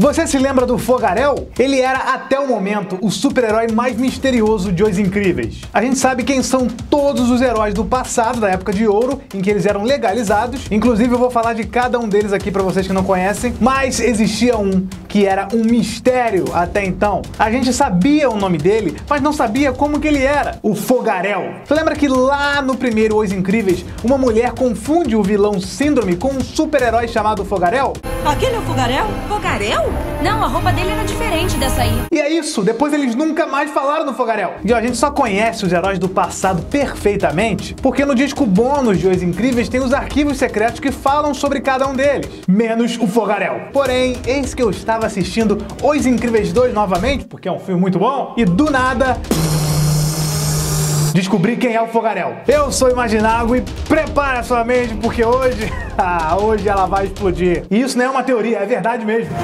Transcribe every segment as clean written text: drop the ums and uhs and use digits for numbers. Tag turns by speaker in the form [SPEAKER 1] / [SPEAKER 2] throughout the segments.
[SPEAKER 1] Você se lembra do Fogarel? Ele era, até o momento, o super-herói mais misterioso de Os Incríveis. A gente sabe quem são todos os heróis do passado, da época de ouro, em que eles eram legalizados. Inclusive eu vou falar de cada um deles aqui pra vocês que não conhecem. Mas existia um que era um mistério até então. A gente sabia o nome dele, mas não sabia como que ele era. O Fogarel. Você lembra que lá no primeiro Os Incríveis, uma mulher confunde o vilão Síndrome com um super-herói chamado Fogarel?
[SPEAKER 2] Aquele é o Fogarel? Fogarel? Não, a roupa dele era diferente dessa aí.
[SPEAKER 1] E é isso, depois eles nunca mais falaram no Fogarel. E ó, a gente só conhece os heróis do passado perfeitamente porque no disco bônus de Os Incríveis tem os arquivos secretos que falam sobre cada um deles, menos o Fogarel. Porém, eis que eu estava assistindo Os Incríveis 2 novamente, porque é um filme muito bom, e do nada descobri quem é o Fogarel. Eu sou Imaginago e prepara sua mente porque hoje, hoje ela vai explodir. E isso não é uma teoria, é verdade mesmo.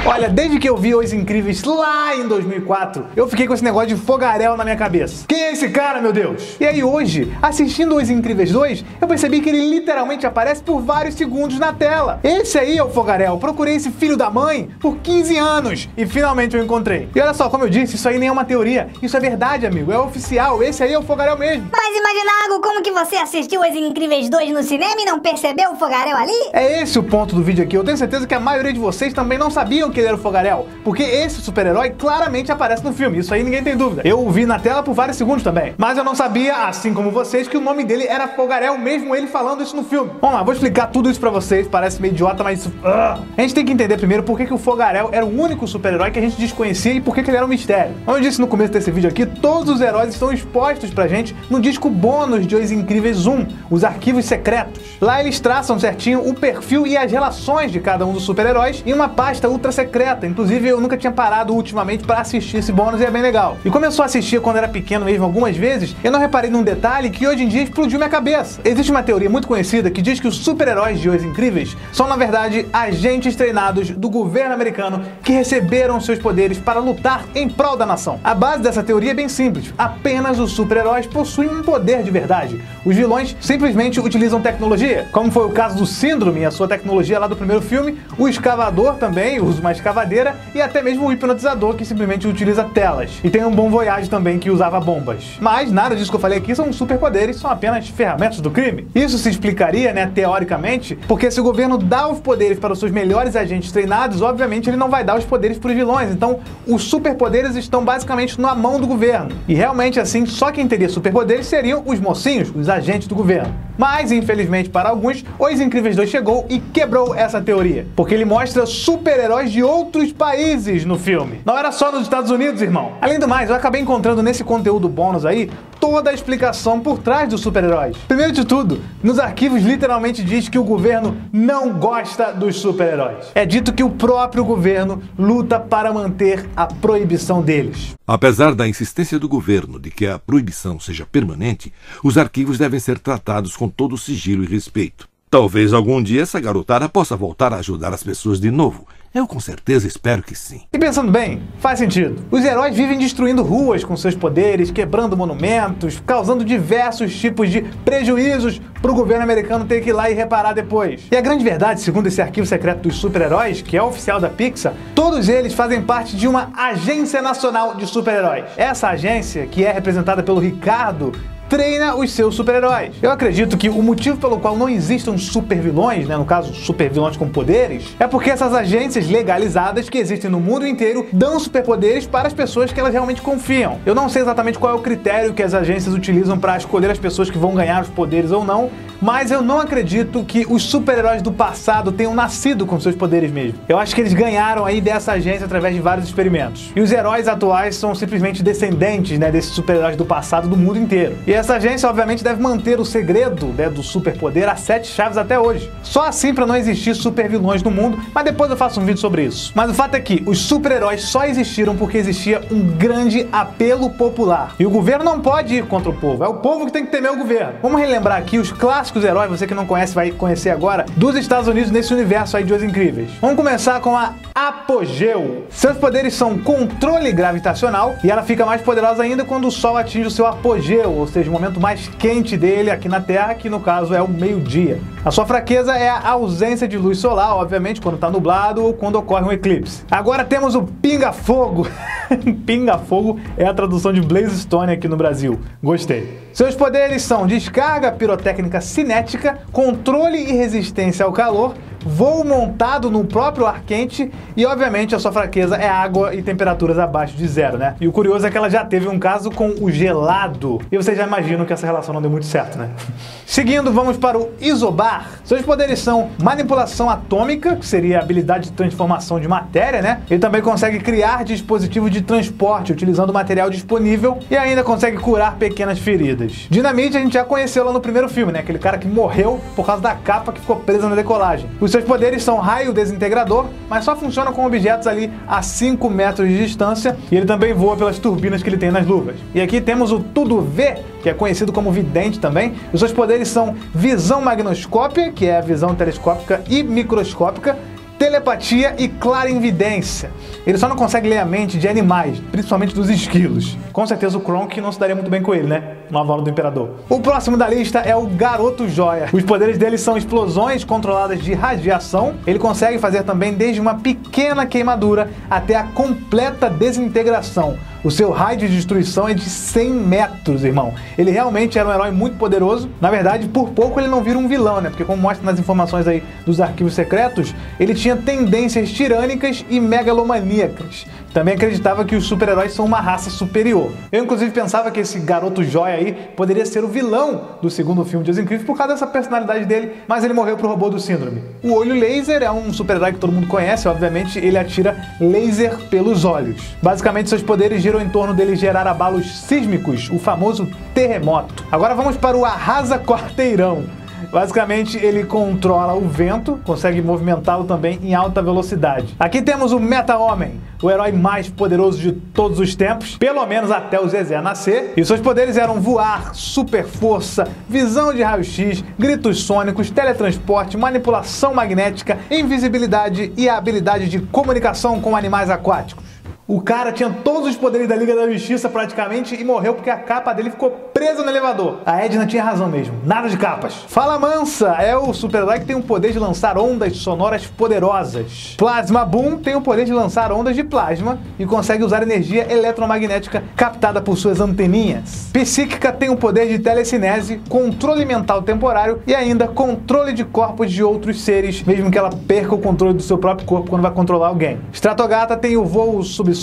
[SPEAKER 1] Olha, desde que eu vi Os Incríveis lá em 2004, eu fiquei com esse negócio de Fogarel na minha cabeça. Quem é esse cara, meu Deus? E aí hoje, assistindo Os Incríveis 2, eu percebi que ele literalmente aparece por vários segundos na tela. Esse aí é o Fogarel. Procurei esse filho da mãe por 15 anos e finalmente eu encontrei. E olha só, como eu disse, isso aí nem é uma teoria. Isso é verdade, amigo. É oficial. Esse aí é o Fogarel mesmo.
[SPEAKER 3] Mas Imaginago, como que você assistiu Os Incríveis 2 no cinema e não percebeu o Fogarel ali?
[SPEAKER 1] É esse o ponto do vídeo aqui. Eu tenho certeza que a maioria de vocês também não sabiam que ele era o Fogarel, porque esse super-herói claramente aparece no filme, isso aí ninguém tem dúvida. Eu o vi na tela por vários segundos também, mas eu não sabia, assim como vocês, que o nome dele era Fogarel, mesmo ele falando isso no filme. Vamos lá, vou explicar tudo isso pra vocês, parece meio idiota, mas isso... A gente tem que entender primeiro por que o Fogarel era o único super-herói que a gente desconhecia e por que ele era um mistério. Como eu disse no começo desse vídeo aqui, todos os heróis estão expostos pra gente no disco bônus de Os Incríveis 1, os arquivos secretos. Lá eles traçam certinho o perfil e as relações de cada um dos super-heróis em uma pasta ultra secreta. Inclusive eu nunca tinha parado ultimamente pra assistir esse bônus e é bem legal. E como eu só assistia quando era pequeno mesmo algumas vezes, eu não reparei num detalhe que hoje em dia explodiu minha cabeça. Existe uma teoria muito conhecida que diz que os super-heróis de Os Incríveis são na verdade agentes treinados do governo americano que receberam seus poderes para lutar em prol da nação. A base dessa teoria é bem simples. Apenas os super-heróis possuem um poder de verdade. Os vilões simplesmente utilizam tecnologia, como foi o caso do Síndrome e a sua tecnologia lá do primeiro filme, o Escavador também usa uma escavadeira e até mesmo o Hipnotizador, que simplesmente utiliza telas. E tem um Bom Voyage também, que usava bombas. Mas nada disso que eu falei aqui são superpoderes, são apenas ferramentas do crime. Isso se explicaria, né, teoricamente, porque se o governo dá os poderes para os seus melhores agentes treinados, obviamente ele não vai dar os poderes para os vilões. Então, os superpoderes estão basicamente na mão do governo. E realmente, assim, só quem teria superpoderes seriam os mocinhos, os agentes do governo. Mas, infelizmente para alguns, Os Incríveis 2 chegou e quebrou essa teoria. Porque ele mostra super-heróis de outros países no filme. Não era só nos Estados Unidos, irmão. Além do mais, eu acabei encontrando nesse conteúdo bônus aí toda a explicação por trás dos super-heróis. Primeiro de tudo, nos arquivos literalmente diz que o governo não gosta dos super-heróis. É dito que o próprio governo luta para manter a proibição deles.
[SPEAKER 4] Apesar da insistência do governo de que a proibição seja permanente, os arquivos devem ser tratados com todo o sigilo e respeito. Talvez algum dia essa garotada possa voltar a ajudar as pessoas de novo. Eu com certeza espero que sim.
[SPEAKER 1] E pensando bem, faz sentido. Os heróis vivem destruindo ruas com seus poderes, quebrando monumentos, causando diversos tipos de prejuízos para o governo americano ter que ir lá e reparar depois. E a grande verdade, segundo esse arquivo secreto dos super-heróis, que é oficial da Pixar, todos eles fazem parte de uma agência nacional de super-heróis. Essa agência, que é representada pelo Ricardo, treina os seus super-heróis. Eu acredito que o motivo pelo qual não existam super-vilões, né, no caso super-vilões com poderes, é porque essas agências legalizadas que existem no mundo inteiro dão superpoderes para as pessoas que elas realmente confiam. Eu não sei exatamente qual é o critério que as agências utilizam para escolher as pessoas que vão ganhar os poderes ou não, mas eu não acredito que os super-heróis do passado tenham nascido com seus poderes mesmo. Eu acho que eles ganharam aí dessa agência através de vários experimentos. E os heróis atuais são simplesmente descendentes, né, desses super-heróis do passado do mundo inteiro. E essa agência obviamente deve manter o segredo, né, do superpoder a 7 chaves até hoje. Só assim para não existir super-vilões no mundo, mas depois eu faço um vídeo sobre isso. Mas o fato é que os super-heróis só existiram porque existia um grande apelo popular. E o governo não pode ir contra o povo, é o povo que tem que temer o governo. Vamos relembrar aqui os clássicos heróis, você que não conhece vai conhecer agora, dos Estados Unidos nesse universo aí de Os Incríveis. Vamos começar com a Apogeu. Seus poderes são controle gravitacional e ela fica mais poderosa ainda quando o Sol atinge o seu apogeu, ou seja, o momento mais quente dele aqui na Terra, que no caso é o meio-dia. A sua fraqueza é a ausência de luz solar, obviamente, quando está nublado ou quando ocorre um eclipse. Agora temos o pinga-fogo. Pinga-fogo é a tradução de Blaze Stone aqui no Brasil. Gostei. Seus poderes são descarga pirotécnica cinética, controle e resistência ao calor, voo montado no próprio ar quente e, obviamente, a sua fraqueza é água e temperaturas abaixo de zero, né? E o curioso é que ela já teve um caso com o gelado. E vocês já imaginam que essa relação não deu muito certo, né? Seguindo, vamos para o Isobar. Seus poderes são manipulação atômica, que seria a habilidade de transformação de matéria, né? Ele também consegue criar dispositivos de transporte utilizando o material disponível e ainda consegue curar pequenas feridas. Dinamite a gente já conheceu lá no primeiro filme, né? Aquele cara que morreu por causa da capa que ficou presa na decolagem. Os seus poderes são raio desintegrador, mas só funciona com objetos ali a 5 metros de distância e ele também voa pelas turbinas que ele tem nas luvas. E aqui temos o Tudo Vê, que é conhecido como vidente também. Os seus poderes são visão magnoscópia, que é a visão telescópica e microscópica, telepatia e clarividência. Ele só não consegue ler a mente de animais, principalmente dos esquilos. Com certeza o Kronk não se daria muito bem com ele, né? No aval do Imperador. O próximo da lista é o Garoto Joia. Os poderes dele são explosões controladas de radiação. Ele consegue fazer também desde uma pequena queimadura até a completa desintegração. O seu raio de destruição é de 100 metros, irmão. Ele realmente era um herói muito poderoso. Na verdade, por pouco ele não vira um vilão, né? Porque como mostra nas informações aí dos arquivos secretos, ele tinha tendências tirânicas e megalomaníacas. Também acreditava que os super-heróis são uma raça superior. Eu, inclusive, pensava que esse Garoto Joia aí poderia ser o vilão do segundo filme de Os Incríveis por causa dessa personalidade dele, mas ele morreu pro robô do Síndrome. O Olho Laser é um super-herói que todo mundo conhece, obviamente, ele atira laser pelos olhos. Basicamente, seus poderes giram em torno dele gerar abalos sísmicos, o famoso terremoto. Agora vamos para o Arrasa Quarteirão. Basicamente, ele controla o vento, consegue movimentá-lo também em alta velocidade. Aqui temos o Meta-Homem, o herói mais poderoso de todos os tempos, pelo menos até o Zezé nascer. E seus poderes eram voar, super força, visão de raio-x, gritos sônicos, teletransporte, manipulação magnética, invisibilidade e a habilidade de comunicação com animais aquáticos. O cara tinha todos os poderes da Liga da Justiça praticamente e morreu porque a capa dele ficou presa no elevador. A Edna tinha razão mesmo, nada de capas. Fala Mansa é o super-herói que tem o poder de lançar ondas sonoras poderosas. Plasma Boom tem o poder de lançar ondas de plasma e consegue usar energia eletromagnética captada por suas anteninhas. Psíquica tem o poder de telecinese, controle mental temporário e ainda controle de corpos de outros seres, mesmo que ela perca o controle do seu próprio corpo quando vai controlar alguém. Stratogata tem o voo subsônico,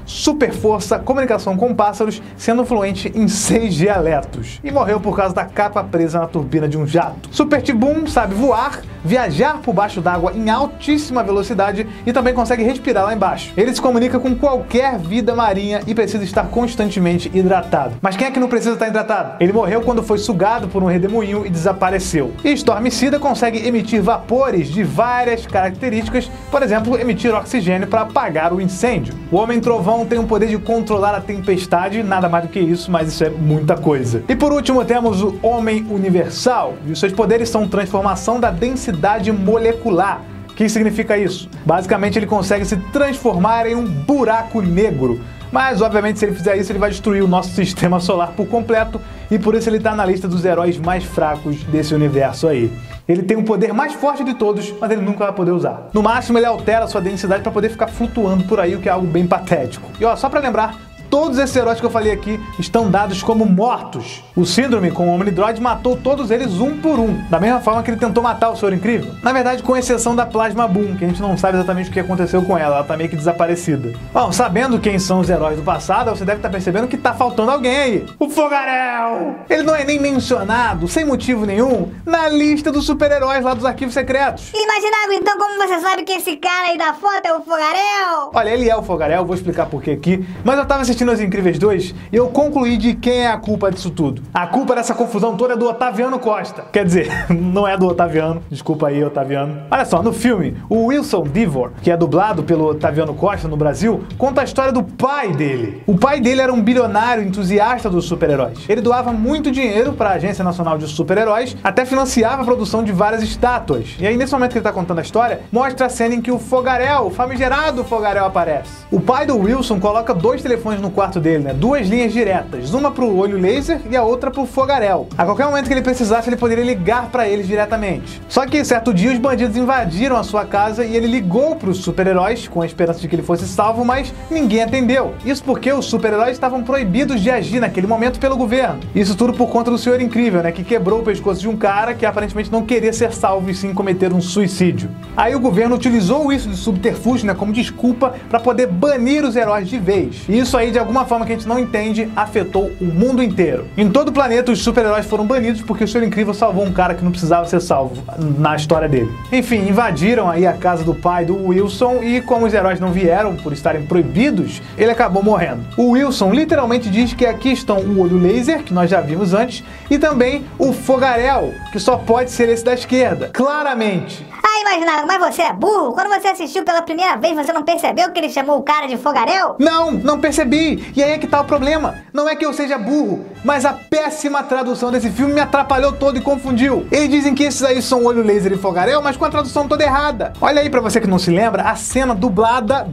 [SPEAKER 1] super força, comunicação com pássaros, sendo fluente em 6 dialetos. E morreu por causa da capa presa na turbina de um jato. Super T-Boom sabe voar, viajar por baixo d'água em altíssima velocidade e também consegue respirar lá embaixo. Ele se comunica com qualquer vida marinha e precisa estar constantemente hidratado. Mas quem é que não precisa estar hidratado? Ele morreu quando foi sugado por um redemoinho e desapareceu. E Stormicida consegue emitir vapores de várias características, por exemplo, emitir oxigênio para apagar o incêndio. O Homem Trovão tem o poder de controlar a tempestade, nada mais do que isso, mas isso é muita coisa. E por último temos o Homem Universal, e os seus poderes são transformação da densidade molecular. O que significa isso? Basicamente ele consegue se transformar em um buraco negro. Mas, obviamente, se ele fizer isso, ele vai destruir o nosso sistema solar por completo e por isso ele está na lista dos heróis mais fracos desse universo aí. Ele tem o poder mais forte de todos, mas ele nunca vai poder usar. No máximo, ele altera a sua densidade para poder ficar flutuando por aí, o que é algo bem patético. E ó, só para lembrar, todos esses heróis que eu falei aqui estão dados como mortos. O Síndrome, com o Omnidroid, matou todos eles um por um, da mesma forma que ele tentou matar o Senhor Incrível. Na verdade, com exceção da Plasma Boom, que a gente não sabe exatamente o que aconteceu com ela, ela tá meio que desaparecida. Bom, sabendo quem são os heróis do passado, você deve estar percebendo que tá faltando alguém aí. O Fogarel! Ele não é nem mencionado, sem motivo nenhum, na lista dos super-heróis lá dos arquivos secretos.
[SPEAKER 3] Imaginável, então como você sabe que esse cara aí da foto é o Fogarel?
[SPEAKER 1] Olha, ele é o Fogarel, vou explicar por que aqui, mas eu tava assistindo Os Incríveis 2 e eu concluí de quem é a culpa disso tudo. A culpa dessa confusão toda é do Otaviano Costa. Quer dizer, não é do Otaviano, desculpa aí, Otaviano. Olha só, no filme, o Wilson Devor, que é dublado pelo Otaviano Costa no Brasil, conta a história do pai dele. O pai dele era um bilionário entusiasta dos super-heróis. Ele doava muito dinheiro para a Agência Nacional de Super-Heróis, até financiava a produção de várias estátuas. E aí, nesse momento que ele tá contando a história, mostra a cena em que o Fogarel, o famigerado Fogarel, aparece. O pai do Wilson coloca 2 telefones no quarto dele, né? Duas linhas diretas, uma pro olho laser e a outra pro fogaréu. A qualquer momento que ele precisasse, ele poderia ligar pra eles diretamente. Só que certo dia os bandidos invadiram a sua casa e ele ligou pros super-heróis com a esperança de que ele fosse salvo, mas ninguém atendeu. Isso porque os super-heróis estavam proibidos de agir naquele momento pelo governo. Isso tudo por conta do Senhor Incrível, né? Que quebrou o pescoço de um cara que aparentemente não queria ser salvo e sim cometer um suicídio. Aí o governo utilizou isso de subterfúgio, né, como desculpa para poder banir os heróis de vez. E isso aí, de alguma forma que a gente não entende, afetou o mundo inteiro. Em todo o planeta, os super-heróis foram banidos porque o Senhor Incrível salvou um cara que não precisava ser salvo na história dele. Enfim, invadiram aí a casa do pai do Wilson e como os heróis não vieram por estarem proibidos, ele acabou morrendo. O Wilson literalmente diz que aqui estão o olho laser, que nós já vimos antes, e também o fogaréu, que só pode ser esse da esquerda. Claramente.
[SPEAKER 3] Imaginário, mas você é burro? Quando você assistiu pela primeira vez, você não percebeu que ele chamou o cara de fogaréu?
[SPEAKER 1] Não percebi. E aí é que tá o problema. Não é que eu seja burro, mas a péssima tradução desse filme me atrapalhou todo e confundiu. Eles dizem que esses aí são olho laser e fogaréu, mas com a tradução toda errada. Olha aí pra você que não se lembra, a cena dublada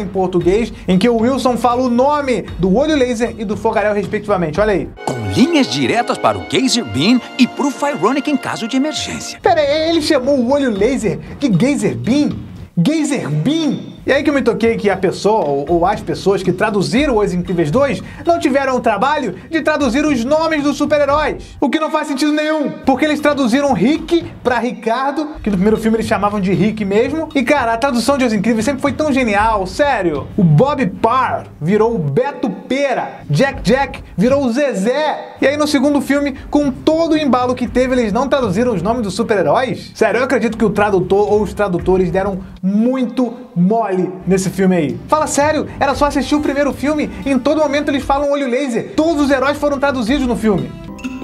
[SPEAKER 1] em português, em que o Wilson fala o nome do olho laser e do fogaréu respectivamente. Olha aí.
[SPEAKER 5] Com linhas diretas para o Geyser Beam e pro Fironic em caso de emergência.
[SPEAKER 1] Pera aí, ele chamou o olho laser de Geyser Beam? Geyser Beam? E aí que eu me toquei que a pessoa, ou as pessoas que traduziram Os Incríveis 2 não tiveram o trabalho de traduzir os nomes dos super-heróis. O que não faz sentido nenhum, porque eles traduziram Rick pra Ricardo, que no primeiro filme eles chamavam de Rick mesmo. E cara, a tradução de Os Incríveis sempre foi tão genial, sério. O Bob Parr virou o Beto Pera, Jack virou o Zezé. E aí no segundo filme, com todo o embalo que teve, eles não traduziram os nomes dos super-heróis? Sério, eu acredito que o tradutor ou os tradutores deram muito mole nesse filme aí. Fala sério, era só assistir o primeiro filme e em todo momento eles falam olho laser. Todos os heróis foram traduzidos no filme.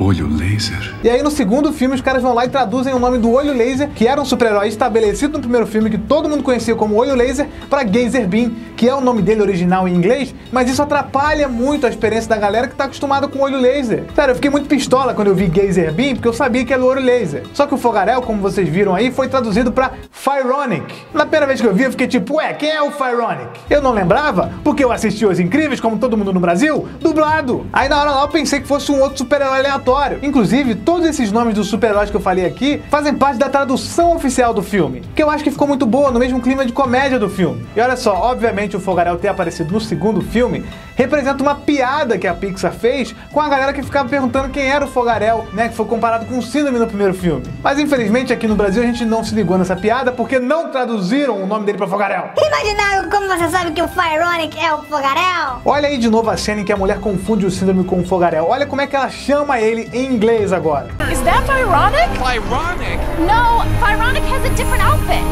[SPEAKER 6] Olho laser.
[SPEAKER 1] E aí no segundo filme os caras vão lá e traduzem o nome do olho laser, que era um super-herói estabelecido no primeiro filme, que todo mundo conhecia como olho laser, pra Geyser Beam, que é o nome dele original em inglês, mas isso atrapalha muito a experiência da galera que tá acostumada com olho laser. Sério, eu fiquei muito pistola quando eu vi Geyser Beam, porque eu sabia que era o olho laser. Só que o fogaréu, como vocês viram aí, foi traduzido pra Fironic. Na primeira vez que eu vi, eu fiquei tipo, ué, quem é o Fironic? Eu não lembrava, porque eu assisti Os Incríveis, como todo mundo no Brasil, dublado. Aí na hora lá eu pensei que fosse um outro super-herói aleatório. Inclusive, todos esses nomes dos super-heróis que eu falei aqui fazem parte da tradução oficial do filme, que eu acho que ficou muito boa, no mesmo clima de comédia do filme. E olha só, obviamente o fogaréu ter aparecido no segundo filme representa uma piada que a Pixar fez com a galera que ficava perguntando quem era o fogaréu, né, que foi comparado com o Síndrome no primeiro filme. Mas infelizmente aqui no Brasil a gente não se ligou nessa piada porque não traduziram o nome dele pra fogaréu.
[SPEAKER 3] Imaginário, como você sabe que o Fironic é o fogaréu?
[SPEAKER 1] Olha aí de novo a cena em que a mulher confunde o Síndrome com o fogaréu. Olha como é que ela chama ele em inglês agora.
[SPEAKER 2] Is that Fironic?
[SPEAKER 5] Fironic?
[SPEAKER 2] No, Fironic has a different outfit.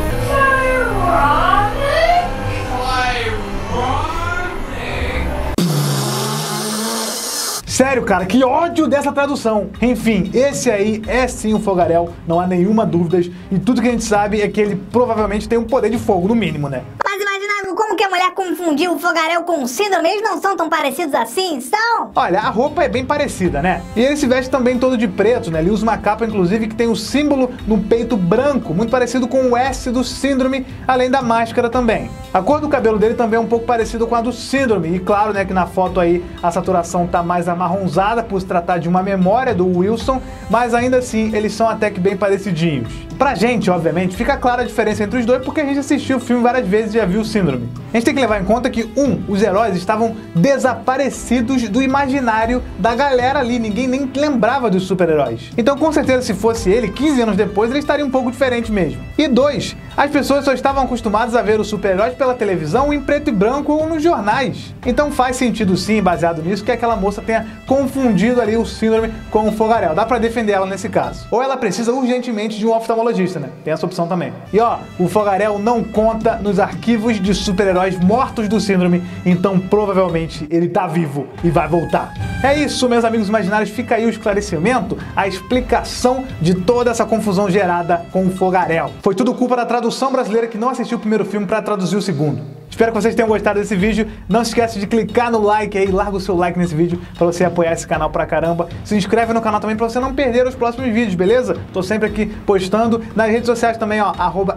[SPEAKER 1] Sério, cara, que ódio dessa tradução. Enfim, esse aí é sim o fogaréu, não há nenhuma dúvida. E tudo que a gente sabe é que ele provavelmente tem um poder de fogo, no mínimo, né?
[SPEAKER 3] Mas imaginário, como que a mulher confundiu o fogaréu com o Síndrome? Eles não são tão parecidos assim, são?
[SPEAKER 1] Olha, a roupa é bem parecida, né? E ele se veste também todo de preto, né? Ele usa uma capa, inclusive, que tem o símbolo no peito branco, muito parecido com o S do Síndrome, além da máscara também. A cor do cabelo dele também é um pouco parecido com a do Síndrome. E claro, né, que na foto aí a saturação tá mais amarronzada por se tratar de uma memória do Wilson, mas ainda assim eles são até que bem parecidinhos. Pra gente, obviamente, fica clara a diferença entre os dois porque a gente assistiu o filme várias vezes e já viu o Síndrome. A gente tem que levar em conta que, os heróis estavam desaparecidos do imaginário da galera ali, ninguém nem lembrava dos super-heróis. Então, com certeza, se fosse ele, 15 anos depois, ele estaria um pouco diferente mesmo. E 2, as pessoas só estavam acostumadas a ver os super-heróis pela televisão em preto e branco ou nos jornais. Então faz sentido sim, baseado nisso, que aquela moça tenha confundido ali o Síndrome com o fogaréu. Dá pra defender ela nesse caso. Ou ela precisa urgentemente de um oftalmologista, né? Tem essa opção também. E ó, o fogaréu não conta nos arquivos de super-heróis mortos do Síndrome, então provavelmente ele tá vivo e vai voltar. É isso, meus amigos imaginários, fica aí o esclarecimento, a explicação de toda essa confusão gerada com o fogaréu. Foi tudo culpa da tradução brasileira que não assistiu o primeiro filme pra traduzir o segundo. Espero que vocês tenham gostado desse vídeo. Não se esqueça de clicar no like aí, larga o seu like nesse vídeo pra você apoiar esse canal pra caramba. Se inscreve no canal também pra você não perder os próximos vídeos, beleza? Tô sempre aqui postando nas redes sociais também, ó,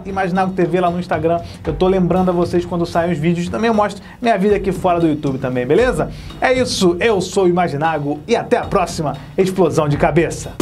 [SPEAKER 1] @ImaginagoTV lá no Instagram. Eu tô lembrando a vocês quando saem os vídeos. Também eu mostro minha vida aqui fora do YouTube também, beleza? É isso, eu sou o Imaginago e até a próxima explosão de cabeça.